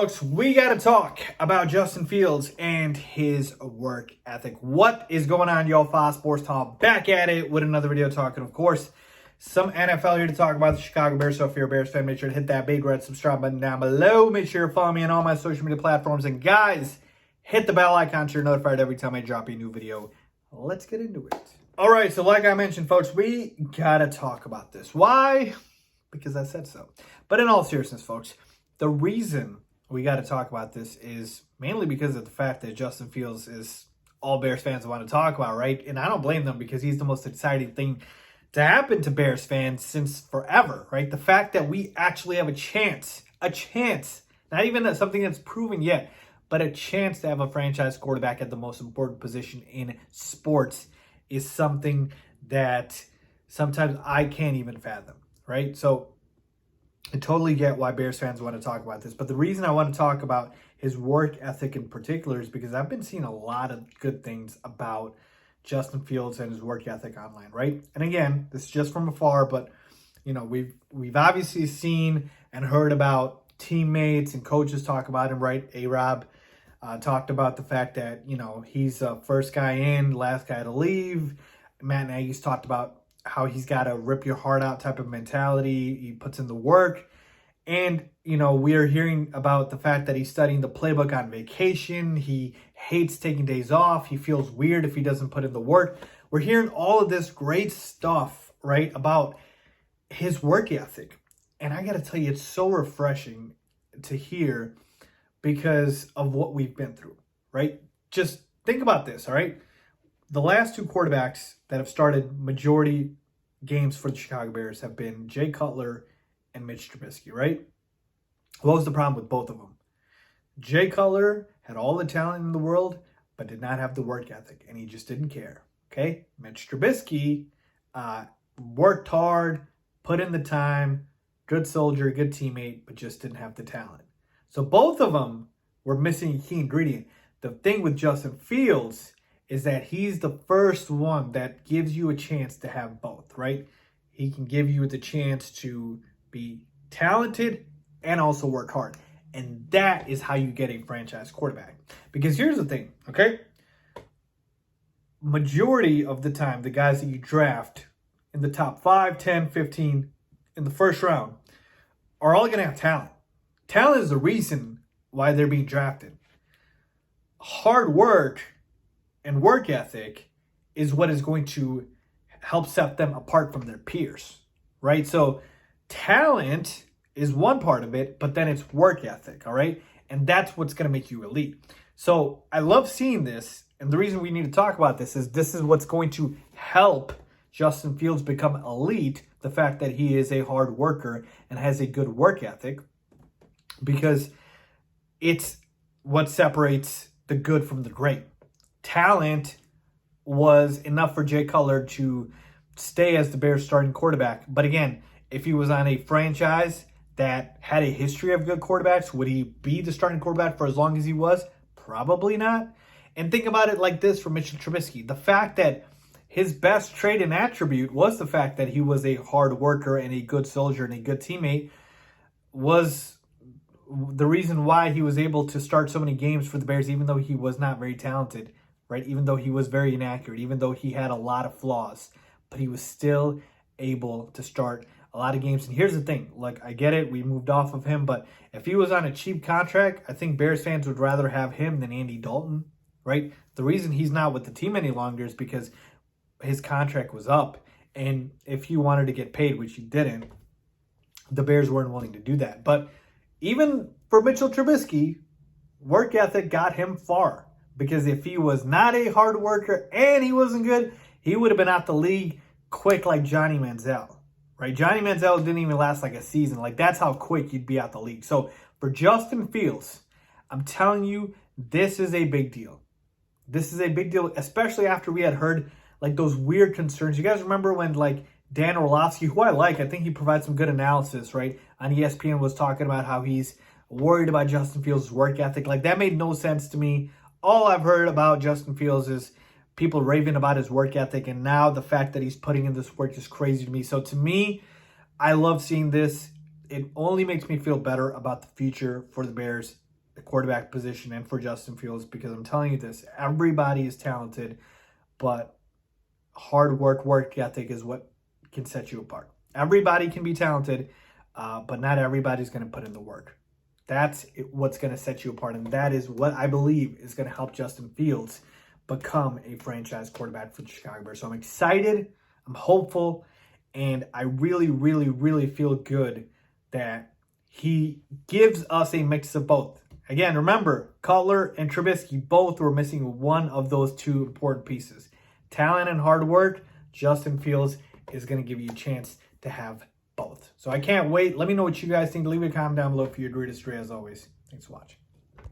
folks, we got to talk about Justin Fields and his work ethic. What is going on, y'all? Faiz Sports Talk back at it with another video talking, of course, some NFL here to talk about the Chicago Bears. So if you're a Bears fan, make sure to hit that big red subscribe button down below. Make sure you're following me on all my social media platforms. And guys, hit the bell icon so you're notified every time I drop a new video. Let's get into it. All right, so like I mentioned, folks, we got to talk about this. Why? Because I said so. But in all seriousness, folks, the reason we got to talk about this is mainly because of the fact that Justin Fields is all Bears fans want to talk about, right? And I don't blame them because he's the most exciting thing to happen to Bears fans since forever, right? The fact that we actually have a chance, not even something that's proven yet, but a chance to have a franchise quarterback at the most important position in sports is something that sometimes I can't even fathom, right? So I totally get why Bears fans want to talk about this, but the reason I want to talk about his work ethic in particular is because I've been seeing a lot of good things about Justin Fields and his work ethic online, right? And again, this is just from afar, but you know, we've obviously seen and heard about teammates and coaches talk about him, right? A-Rob talked about the fact that, you know, he's first guy in, last guy to leave. Matt Nagy's talked about how he's got a rip your heart out type of mentality. He puts in the work. And, you know, we are hearing about the fact that he's studying the playbook on vacation. He hates taking days off. He feels weird if he doesn't put in the work. We're hearing all of this great stuff, right, about his work ethic. And I got to tell you, it's so refreshing to hear because of what we've been through, right? Just think about this, all right? The last two quarterbacks that have started majority games for the Chicago Bears have been Jay Cutler and Mitch Trubisky, right? What was the problem with both of them? Jay Cutler had all the talent in the world, but did not have the work ethic, and he just didn't care, okay? Mitch Trubisky worked hard, put in the time, good soldier, good teammate, but just didn't have the talent. So both of them were missing a key ingredient. The thing with Justin Fields is that he's the first one that gives you a chance to have both, right? He can give you the chance to be talented and also work hard. And that is how you get a franchise quarterback. Because here's the thing, okay? Majority of the time, the guys that you draft in the top 5, 10, 15 in the first round are all going to have talent. Talent is the reason why they're being drafted. Hard work and work ethic is what is going to help set them apart from their peers, right? So talent is one part of it, but then it's work ethic, all right? And that's what's going to make you elite. So I love seeing this, and the reason we need to talk about this is what's going to help Justin Fields become elite, the fact that he is a hard worker and has a good work ethic, because it's what separates the good from the great. Talent was enough for Jay Cutler to stay as the Bears starting quarterback. But again, if he was on a franchise that had a history of good quarterbacks, would he be the starting quarterback for as long as he was? Probably not. And think about it like this for Mitchell Trubisky. The fact that his best trait and attribute was the fact that he was a hard worker and a good soldier and a good teammate was the reason why he was able to start so many games for the Bears, even though he was not very talented, right? Even though he was very inaccurate, even though he had a lot of flaws, but he was still able to start a lot of games. And here's the thing, like, I get it, we moved off of him, but if he was on a cheap contract, I think Bears fans would rather have him than Andy Dalton, right? The reason he's not with the team any longer is because his contract was up, and if he wanted to get paid, which he didn't, the Bears weren't willing to do that. But even for Mitchell Trubisky, work ethic got him far. Because if he was not a hard worker and he wasn't good, he would have been out the league quick like Johnny Manziel, right? Johnny Manziel didn't even last like a season. Like, that's how quick you'd be out the league. So for Justin Fields, I'm telling you, this is a big deal. This is a big deal, especially after we had heard like those weird concerns. You guys remember when like Dan Orlovsky, who I think he provides some good analysis, right, on ESPN, was talking about how he's worried about Justin Fields' work ethic. Like, that made no sense to me. All I've heard about Justin Fields is people raving about his work ethic, and now the fact that he's putting in this work is crazy to me. So to me, I love seeing this. It only makes me feel better about the future for the Bears the quarterback position and for Justin Fields, because I'm telling you this, everybody is talented, but hard work ethic is what can set you apart. Everybody can be talented, but not everybody's going to put in the work. That's what's going to set you apart, and that is what I believe is going to help Justin Fields become a franchise quarterback for the Chicago Bears. So I'm excited, I'm hopeful, and I really, really, really feel good that he gives us a mix of both. Again, remember, Cutler and Trubisky both were missing one of those two important pieces. Talent and hard work. Justin Fields is going to give you a chance to have both. So I can't wait. Let me know what you guys think. Leave a comment down below if you agree or disagree, as always. Thanks for watching.